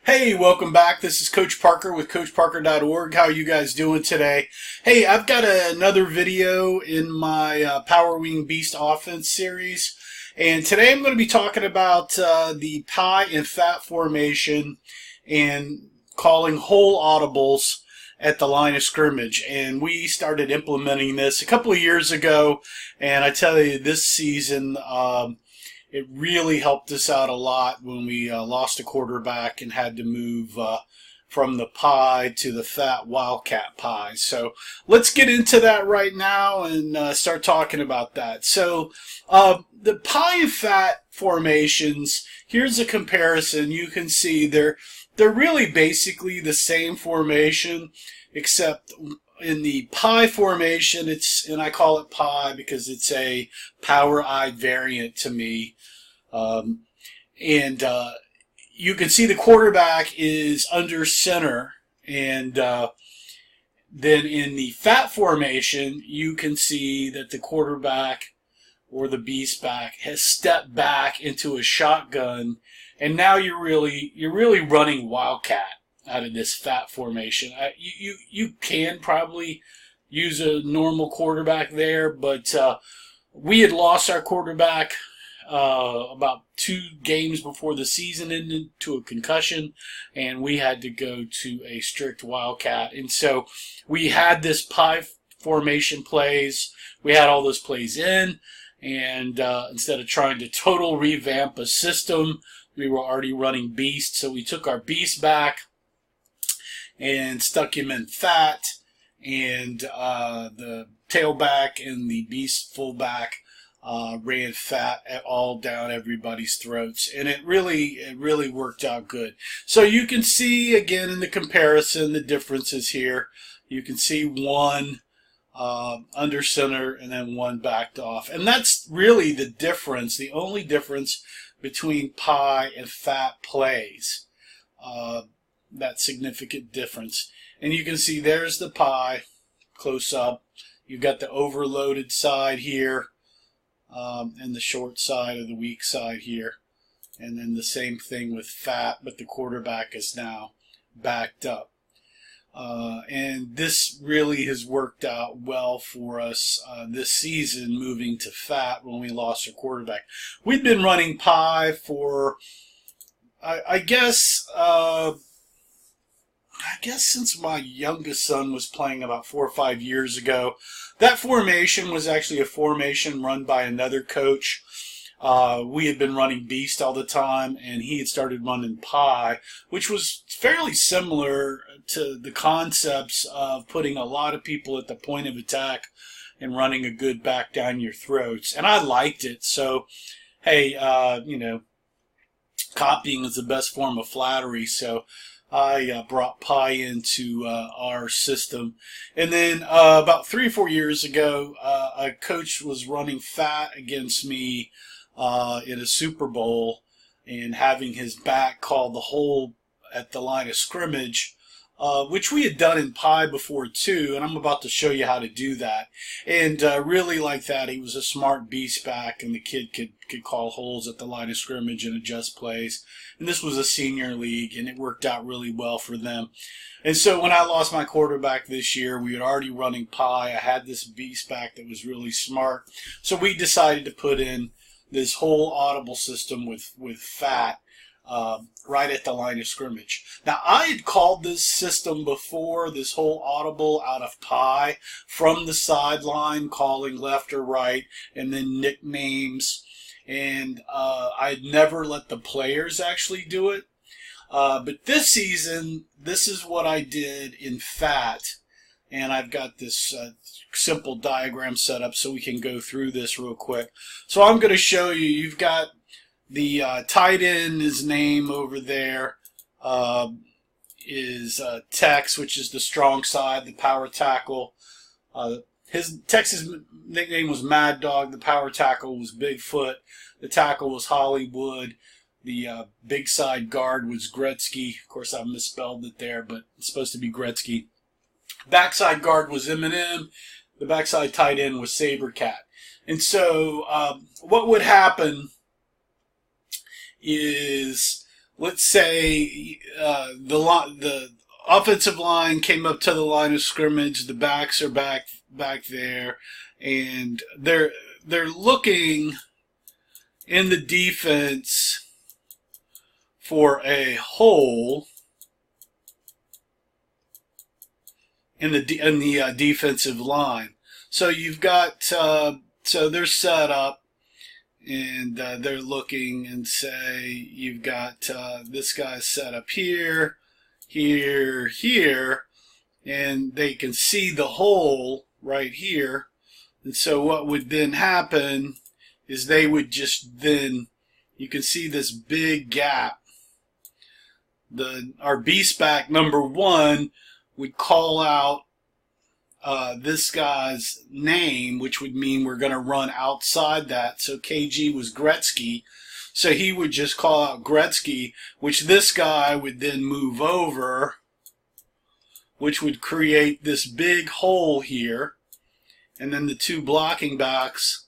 Hey, welcome back. This is Coach Parker with CoachParker.org. How are you guys doing today? Hey, I've got another video in my Power Wing Beast Offense series. And today I'm going to be talking about the pie and fat formation and calling whole audibles at the line of scrimmage. And we started implementing this a couple of years ago. And I tell you, this season, it really helped us out a lot when we lost a quarterback and had to move from the pie to the fat Wildcat Pie. So let's get into that right now and start talking about that. So the pie and fat formations, here's a comparison. You can see they're really basically the same formation, except in the pie formation, and I call it pie because it's a power I variant to me. You can see the quarterback is under center, and then in the fat formation, you can see that the quarterback or the beast back has stepped back into a shotgun, and now you're really running Wildcat out of this fat formation. You can probably use a normal quarterback there, but we had lost our quarterback about 2 games before the season ended to a concussion, and we had to go to a strict Wildcat. And so we had this pie formation plays. We had all those plays in, and instead of trying to total revamp a system, we were already running beast. So we took our beast back and stuck him in fat, and the tailback and the beast fullback ran fat all down everybody's throats, and it really worked out good. So you can see again in the comparison the differences here. You can see one under center and then one backed off, and that's really the difference. The only difference between pie and fat plays. That significant difference, and you can see there's the pie close up. You've got the overloaded side here. And the short side or the weak side here. And then the same thing with fat, but the quarterback is now backed up. And this really has worked out well for us this season, moving to fat when we lost our quarterback. We'd been running pie for, I guess since my youngest son was playing about 4 or 5 years ago. That formation was actually a formation run by another coach. We had been running beast all the time, and he had started running pie, which was fairly similar to the concepts of putting a lot of people at the point of attack and running a good back down your throats. And I liked it. So, hey, copying is the best form of flattery. So I brought pie into our system. And then about 3 or 4 years ago, a coach was running fat against me in a Super Bowl and having his back called the hole at the line of scrimmage, which we had done in pie before too, and I'm about to show you how to do that. And really like that. He was a smart beast back, and the kid could call holes at the line of scrimmage and adjust plays. And this was a senior league, and it worked out really well for them. And so when I lost my quarterback this year, we had already running pie. I had this beast back that was really smart. So we decided to put in this whole audible system with fat right at the line of scrimmage. Now, I had called this system before, this whole audible out of pie, from the sideline, calling left or right, and then nicknames. And I'd never let the players actually do it. But this season, this is what I did in fat. And I've got this simple diagram set up so we can go through this real quick. So I'm going to show you, you've got the tight end, his name over there is Tex, which is the strong side, the power tackle. Tex's nickname was Mad Dog. The power tackle was Bigfoot. The tackle was Hollywood. The big side guard was Gretzky. Of course, I misspelled it there, but it's supposed to be Gretzky. Backside guard was Eminem. The backside tight end was Sabercat. And so what would happen is, let's say the offensive line came up to the line of scrimmage. The backs are back there, and they're looking in the defense for a hole in the defensive line. So you've got so they're set up, and they're looking, and say you've got this guy set up here, here, and they can see the hole right here. And so what would then happen is they would just then, you can see this big gap. Our beast back number 1 would call out this guy's name, which would mean we're going to run outside that. So KG was Gretzky. So he would just call out Gretzky, which this guy would then move over, which would create this big hole here. And then the 2 blocking backs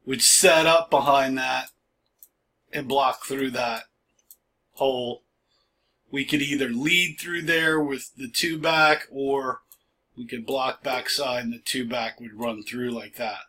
would set up behind that and block through that hole. We could either lead through there with the 2 back, or we could block backside and the 2 back would run through like that.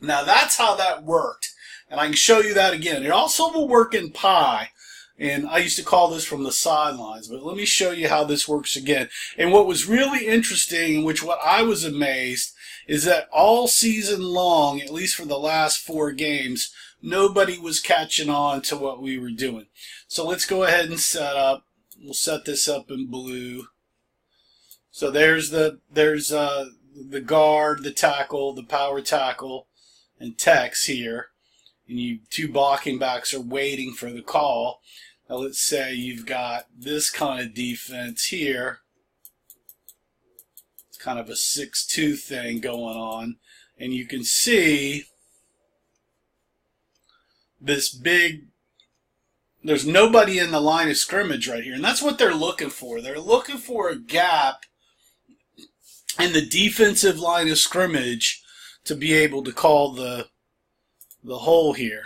Now that's how that worked. And I can show you that again. It also will work in Pie. And I used to call this from the sidelines. But let me show you how this works again. And what was really interesting, which what I was amazed, is that all season long, at least for the last 4 games, nobody was catching on to what we were doing. So let's go ahead and set up. We'll set this up in blue. So there's the guard, the tackle, the power tackle, and Tex here. And you 2 blocking backs are waiting for the call. Now let's say you've got this kind of defense here. It's kind of a 6-2 thing going on. And you can see this big, there's nobody in the line of scrimmage right here. And that's what they're looking for. They're looking for a gap in the defensive line of scrimmage to be able to call the hole here.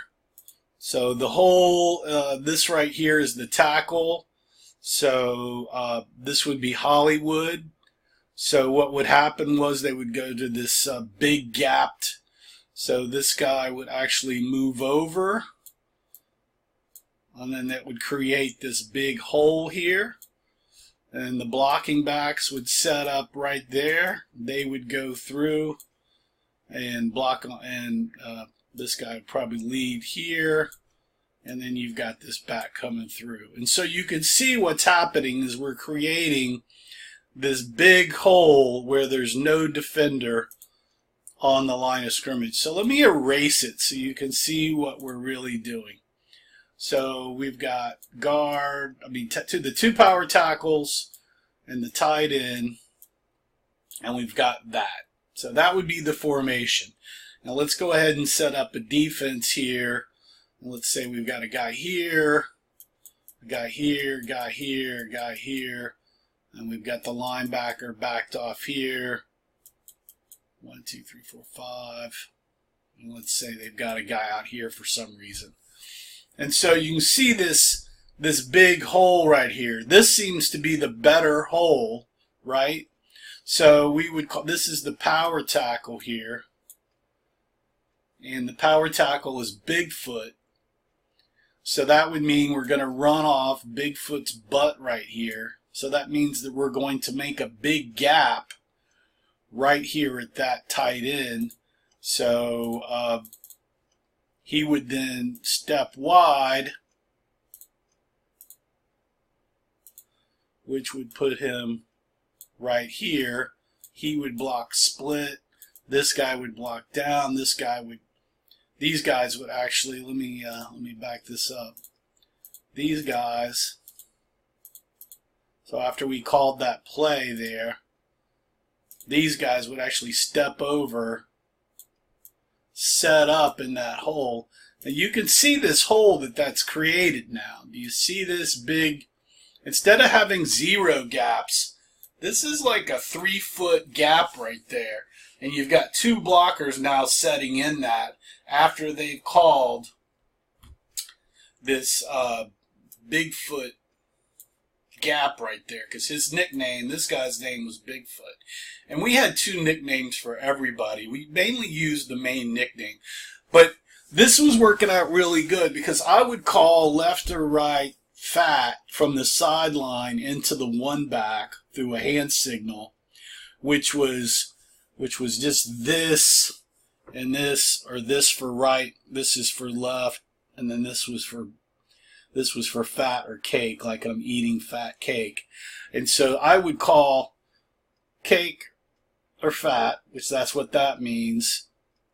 So the hole, this right here is the tackle. So this would be Hollywood. So what would happen was they would go to this big gapped. So this guy would actually move over. And then that would create this big hole here. And the blocking backs would set up right there. They would go through and block, and this guy would probably lead here. And then you've got this back coming through. And so you can see what's happening is we're creating this big hole where there's no defender on the line of scrimmage. So let me erase it so you can see what we're really doing. So we've got guard, the 2 power tackles and the tight end, and we've got that. So that would be the formation. Now let's go ahead and set up a defense here. And let's say we've got a guy here, a guy here, a guy here, a guy here, and we've got the linebacker backed off here. 1, 2, 3, 4, 5. And let's say they've got a guy out here for some reason. And so you can see this big hole right here. This seems to be the better hole, right? So we would call, this is the power tackle here. And the power tackle is Bigfoot. So that would mean we're going to run off Bigfoot's butt right here. So that means that we're going to make a big gap right here at that tight end. So he would then step wide, which would put him right here. He would block split. This guy would block down. This guy would, these guys would actually, let me back this up. These guys, so after we called that play there, these guys would actually step over, set up in that hole. Now you can see this hole that's created now. Do you see this big, instead of having 0 gaps, this is like a 3-foot gap right there. And you've got 2 blockers now setting in that after they've called this Bigfoot gap right there, because his nickname, this guy's name was Bigfoot. And we had two nicknames for everybody. We mainly used the main nickname. But this was working out really good, because I would call left or right Fat from the sideline into the one back through a hand signal, which was just this and this, or this for right, this is for left, and then this was for fat or cake, like I'm eating fat cake. And so I would call cake or fat, which that's what that means,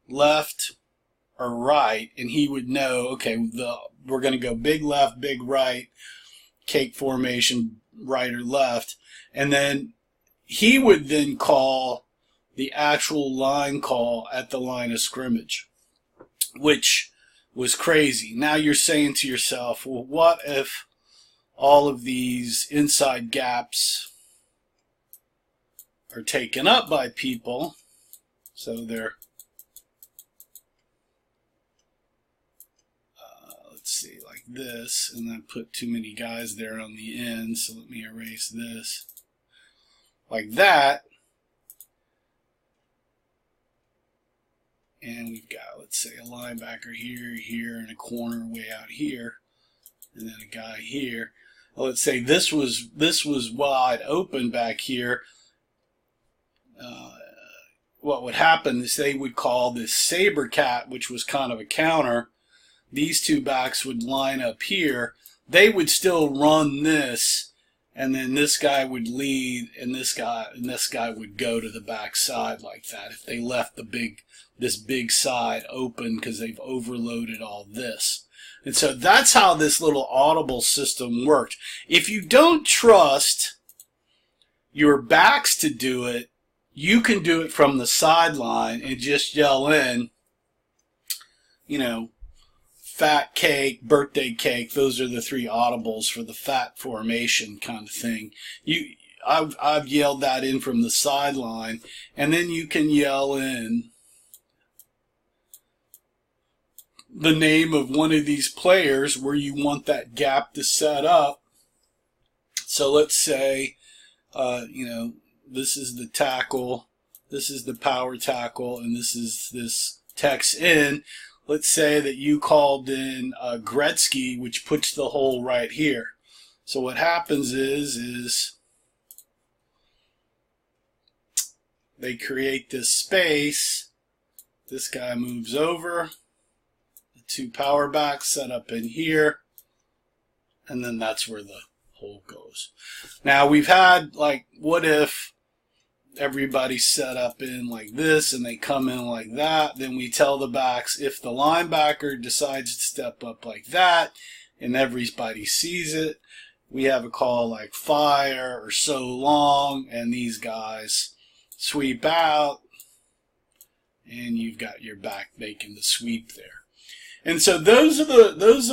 left or right, and he would know, okay, we're going to go big left, big right, cake formation, right or left. And then he would then call the actual line call at the line of scrimmage, which was crazy. Now you're saying to yourself, well, what if all of these inside gaps are taken up by people? So they're, let's see, like this, and I put too many guys there on the end, so let me erase this. Like that. And we've got, let's say, a linebacker here, and a corner way out here, and then a guy here. Well, let's say this was wide open back here. What would happen is they would call this saber cat, which was kind of a counter. These two backs would line up here. They would still run this, and then this guy would lead, and this guy would go to the back side like that if they left this big side open, because they've overloaded all this. And so that's how this little audible system worked. If you don't trust your backs to do it, you can do it from the sideline and just yell in, fat cake, birthday cake. Those are the three audibles for the fat formation kind of thing. I've yelled that in from the sideline, and then you can yell in the name of one of these players where you want that gap to set up. So let's say, this is the tackle, this is the power tackle, and this is this text in. Let's say that you called in Gretzky, which puts the hole right here. So what happens is they create this space. This guy moves over. The two power backs set up in here. And then that's where the hole goes. Now we've had, like, what if everybody's set up in like this and they come in like that? Then we tell the backs, if the linebacker decides to step up like that and everybody sees it, we have a call like fire or so long, and these guys sweep out, and you've got your back making the sweep there. And so those are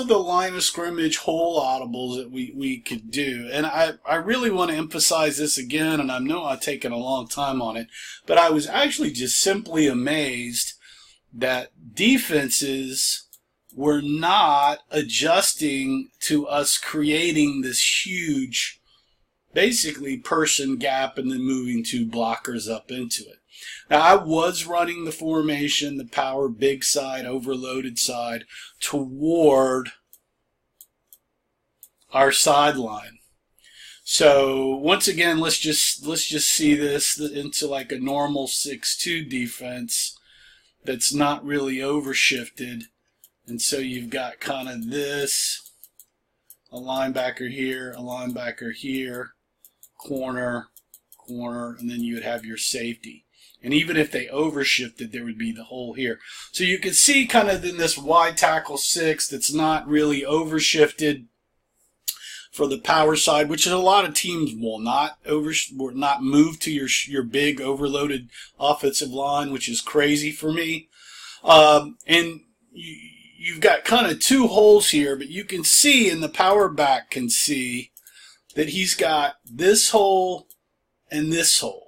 the line of scrimmage whole audibles that we could do. And I really want to emphasize this again, and I know I've taken a long time on it, but I was actually just simply amazed that defenses were not adjusting to us creating this huge, basically, person gap and then moving two blockers up into it. Now, I was running the formation, the power big side, overloaded side, toward our sideline. So once again, let's just see this into like a normal 6-2 defense that's not really overshifted. And so you've got kind of this, a linebacker here, corner, and then you would have your safety. And even if they overshifted, there would be the hole here. So you can see kind of in this wide tackle 6 that's not really overshifted for the power side, which is a lot of teams will not move to your big overloaded offensive line, which is crazy for me. And you've got kind of two holes here, but you can see, and the power back can see, that he's got this hole and this hole.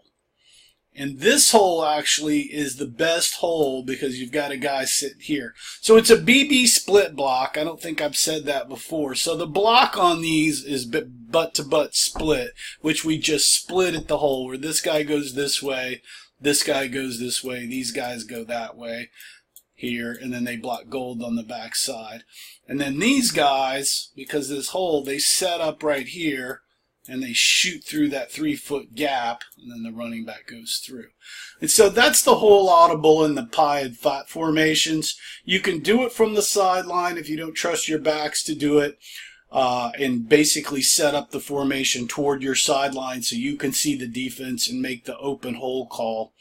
And this hole actually is the best hole because you've got a guy sitting here. So it's a BB split block. I don't think I've said that before. So the block on these is butt-to-butt split, which we just split at the hole, where this guy goes this way, this guy goes this way, these guys go that way here, and then they block gold on the back side. And then these guys, because of this hole, they set up right here, and they shoot through that 3-foot gap, and then the running back goes through. And so that's the whole audible in the pie and flat formations. You can do it from the sideline if you don't trust your backs to do it, and basically set up the formation toward your sideline so you can see the defense and make the open hole call.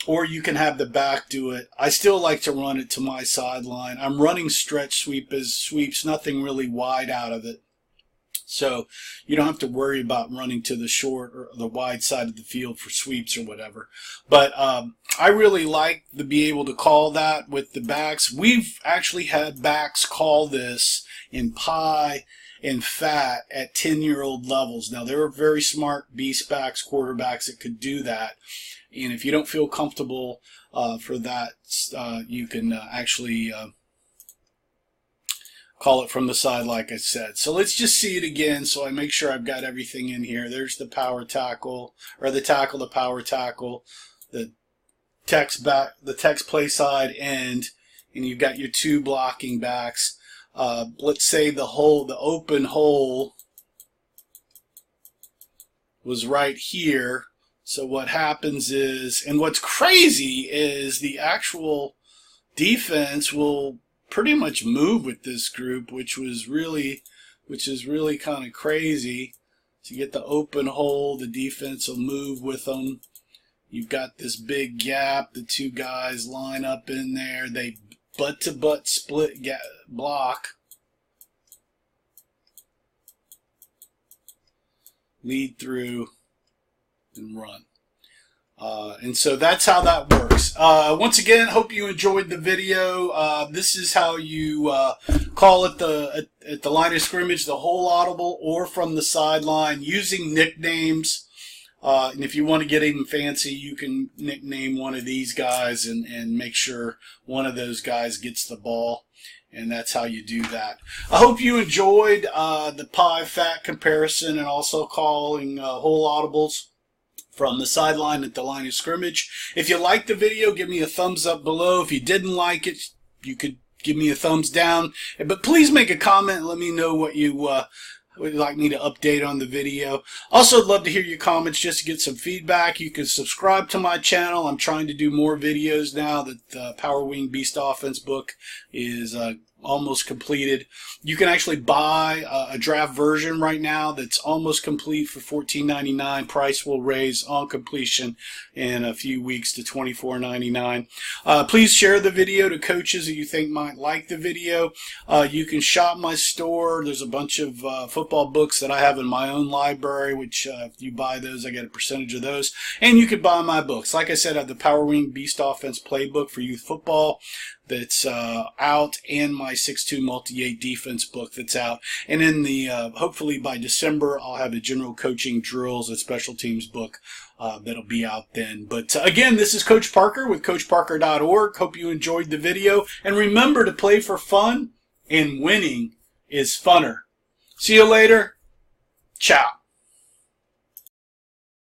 Or you can have the back do it. I still like to run it to my sideline. I'm running stretch sweeps, nothing really wide out of it. So you don't have to worry about running to the short or the wide side of the field for sweeps or whatever. But I really like to be able to call that with the backs. We've actually had backs call this in pie and fat at 10-year-old levels. Now, there are very smart beast backs, quarterbacks that could do that. And if you don't feel comfortable for that, you can actually call it from the side, like I said. So let's just see it again so I make sure I've got everything in here. There's the power tackle, or the tackle, the power tackle, the text play side end, and you've got your two blocking backs. Let's say the open hole was right here. So what happens is, and what's crazy is the actual defense will pretty much move with this group, which is really kind of crazy. To get the open hole, the defense will move with them. You've got this big gap. The two guys line up in there. They butt-to-butt split block. Lead through and run. And so that's how that works. Once again, hope you enjoyed the video. This is how you call it at the line of scrimmage, the whole audible, or from the sideline, using nicknames. And if you want to get even fancy, you can nickname one of these guys and make sure one of those guys gets the ball. And that's how you do that. I hope you enjoyed the pie fat comparison, and also calling whole audibles from the sideline at the line of scrimmage. If you liked the video, give me a thumbs up below. If you didn't like it, you could give me a thumbs down. But please make a comment and let me know what you would like me to update on the video. Also, I'd love to hear your comments just to get some feedback. You can subscribe to my channel. I'm trying to do more videos now that the Power Wing Beast Offense book is almost completed. You can actually buy a draft version right now that's almost complete for $14.99. Price will raise on completion in a few weeks to $24.99. Please share the video to coaches that you think might like the video. You can shop my store. There's a bunch of football books that I have in my own library, which if you buy those, I get a percentage of those. And you can buy my books. Like I said, I have the Power Wing Beast Offense Playbook for youth football that's out, and my 6-2 multi-8 defense book that's out. And in the hopefully by December, I'll have a general coaching drills and special teams book that'll be out then. But again, this is Coach Parker with CoachParker.org. Hope you enjoyed the video, and remember to play for fun, and winning is funner. See you later. Ciao.